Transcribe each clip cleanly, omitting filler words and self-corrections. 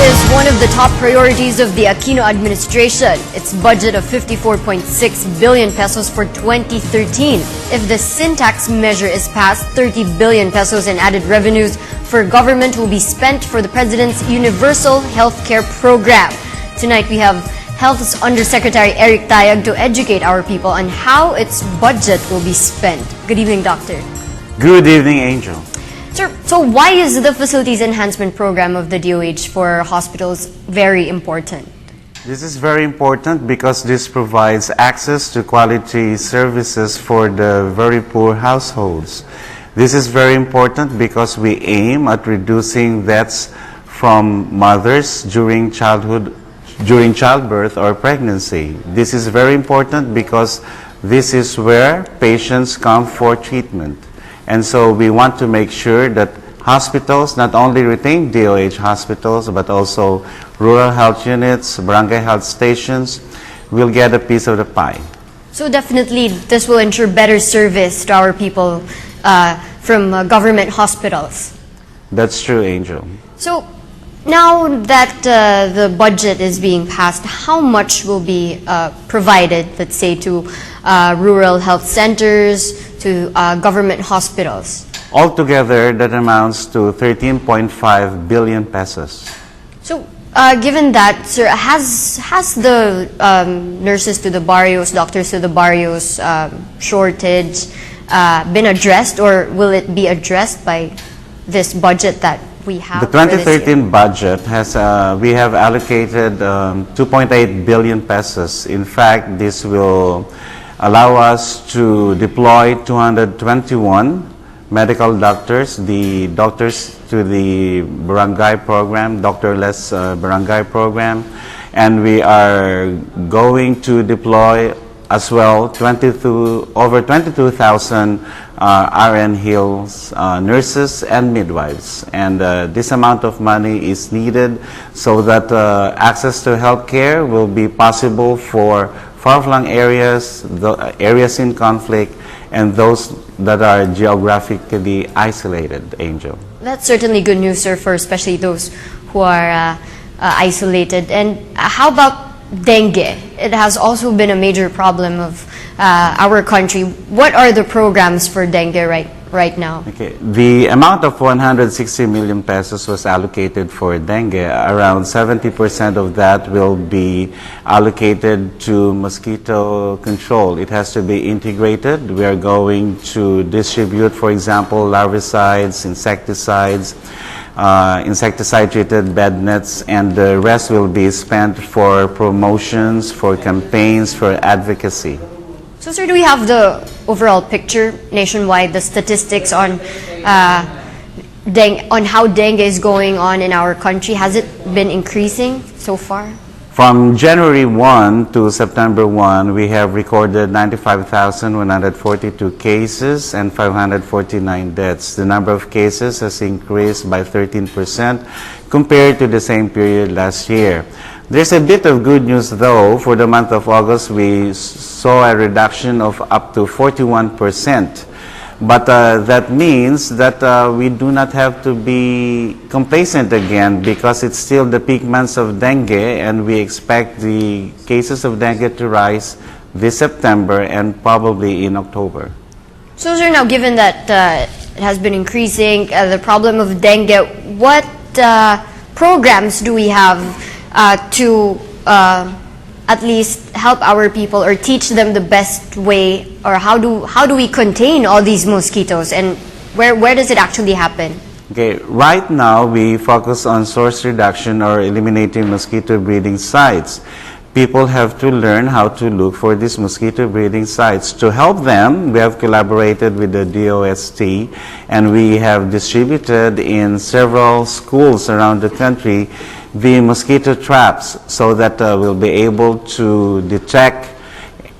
is one of the top priorities of the Aquino administration. Its budget of 54.6 billion pesos for 2013. If the sin tax measure is passed, 30 billion pesos in added revenues for government will be spent for the President's Universal Healthcare Program. Tonight we have Health's Undersecretary Eric Tayag to educate our people on how its budget will be spent. Good evening, Doctor. Good evening, Angel. Sir, so why is the Facilities Enhancement Program of the DOH for hospitals very important? This is very important because this provides access to quality services for the very poor households. This is very important because we aim at reducing deaths from mothers during childbirth or pregnancy. This is very important because this is where patients come for treatment. And so we want to make sure that hospitals not only retain DOH hospitals, but also rural health units, barangay health stations will get a piece of the pie. So definitely this will ensure better service to our people from government hospitals. That's true, Angel. So now that the budget is being passed, how much will be provided, let's say, to rural health centers, to government hospitals? Altogether, that amounts to 13.5 billion pesos. So, given that, sir, has the nurses to the barrios, doctors to the barrios shortage been addressed, or will it be addressed by this budget that we have? The 2013 budget has, we have allocated 2.8 billion pesos. In fact, this will allow us to deploy 221 medical doctors, the doctors to the barangay program, doctorless barangay program, and we are going to deploy as well over 22,000 RN Hills nurses and midwives. And this amount of money is needed so that access to health care will be possible for far-flung areas, the areas in conflict, and those that are geographically isolated, Angel. That's certainly good news, sir, for especially those who are isolated. And how about dengue? It has also been a major problem of our country. What are the programs for dengue right now? Okay, the amount of 160 million pesos was allocated for dengue. Around 70% of that will be allocated to mosquito control. It has to be integrated. We are going to distribute, for example, larvicides, insecticides, insecticide-treated bed nets, and the rest will be spent for promotions, for campaigns, for advocacy. So, sir, do we have the overall picture nationwide, the statistics on how dengue is going on in our country? Has it been increasing so far? From January 1 to September 1, we have recorded 95,142 cases and 549 deaths. The number of cases has increased by 13% compared to the same period last year. There's a bit of good news though. For the month of August, we saw a reduction of up to 41%. But that means that we do not have to be complacent again because it's still the peak months of dengue, and we expect the cases of dengue to rise this September and probably in October. So, sir, now given that it has been increasing, the problem of dengue, what programs do we have to at least help our people or teach them the best way, or how do we contain all these mosquitoes, and where does it actually happen? Okay, right now we focus on source reduction or eliminating mosquito breeding sites. People have to learn how to look for these mosquito breeding sites. To help them, we have collaborated with the DOST, and we have distributed in several schools around the country the mosquito traps so that we'll be able to detect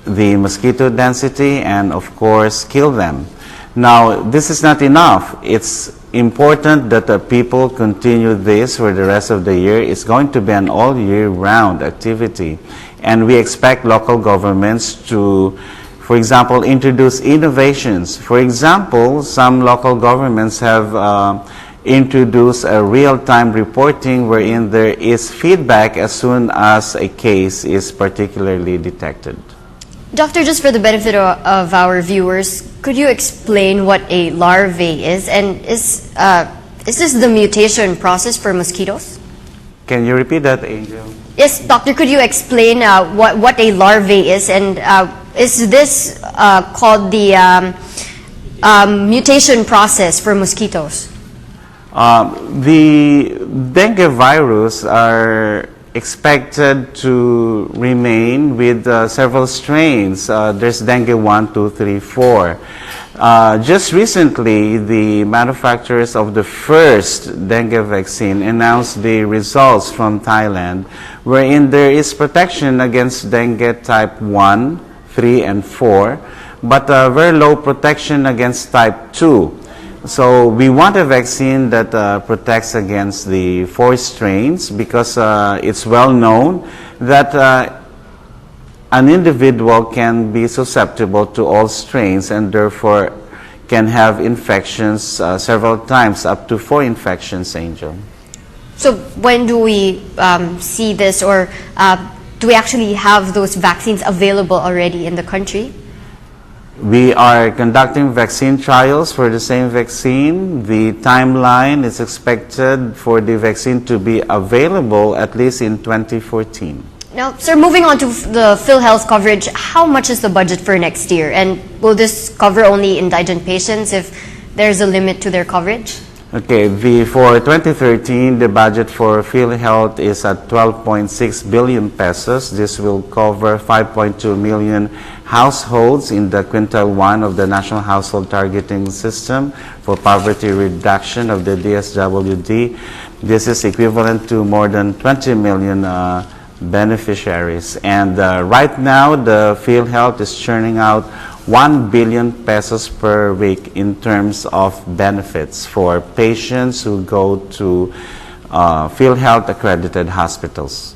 the mosquito density and of course kill them. Now, this is not enough. It's important that the people continue this for the rest of the year. It's going to be an all year round activity, and we expect local governments to, for example, introduce innovations. For example, some local governments have introduce a real-time reporting wherein there is feedback as soon as a case is particularly detected. Doctor, just for the benefit of our viewers, could you explain what a larvae is? And is this the mutation process for mosquitoes? Can you repeat that, Angel? Yes, doctor, could you explain what a larvae is? And is this called the mutation process for mosquitoes? The dengue virus are expected to remain with several strains. There's dengue 1, 2, 3, 4. Just recently, the manufacturers of the first dengue vaccine announced the results from Thailand, wherein there is protection against dengue type 1, 3, and 4, but very low protection against type 2. So we want a vaccine that protects against the 4 strains because it's well known that an individual can be susceptible to all strains and therefore can have infections several times, up to 4 infections, Angel. So when do we see this, or do we actually have those vaccines available already in the country? We are conducting vaccine trials for the same vaccine. The timeline is expected for the vaccine to be available at least in 2014. Now, sir, moving on to the PhilHealth coverage, how much is the budget for next year? And will this cover only indigent patients if there's a limit to their coverage? Okay, for 2013, the budget for PhilHealth is at 12.6 billion pesos. This will cover 5.2 million households in the Quintile 1 of the National Household Targeting System for Poverty Reduction of the DSWD. This is equivalent to more than 20 million beneficiaries. And right now, the PhilHealth is churning out 1 billion pesos per week in terms of benefits for patients who go to PhilHealth accredited hospitals.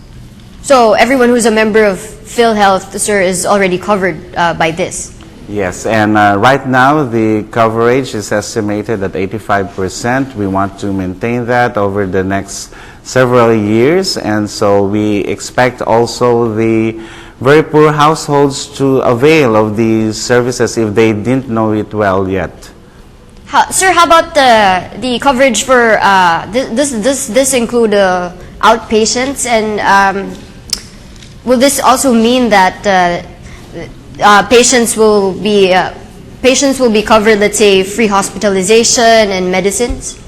So everyone who's a member of PhilHealth, sir, is already covered by this? Yes, and right now the coverage is estimated at 85%. We want to maintain that over the next several years, and so we expect also the very poor households to avail of these services if they didn't know it well yet. Sir, how about the coverage for, does this include outpatients, and will this also mean that patients will be covered, let's say, free hospitalization and medicines?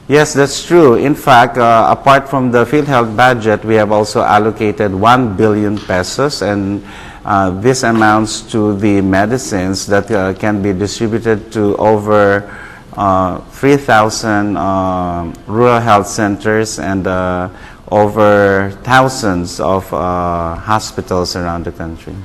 Yes, that's true. In fact, apart from the PhilHealth budget, we have also allocated 1 billion pesos, and this amounts to the medicines that can be distributed to over 3,000 rural health centers and over thousands of hospitals around the country.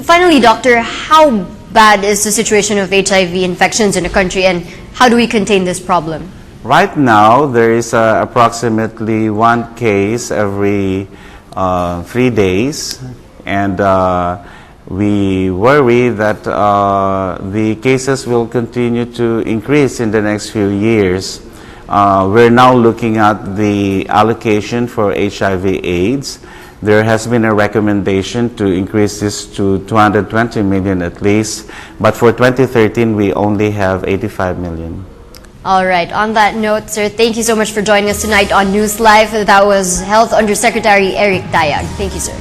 Finally, doctor, how bad is the situation of HIV infections in the country, and how do we contain this problem? Right now, there is approximately 1 case every 3 days, and we worry that the cases will continue to increase in the next few years. We're now looking at the allocation for HIV/AIDS. There has been a recommendation to increase this to 220 million at least, but for 2013, we only have 85 million. All right. On that note, sir, thank you so much for joining us tonight on NewsLife. That was Health Undersecretary Tayag. Thank you, sir.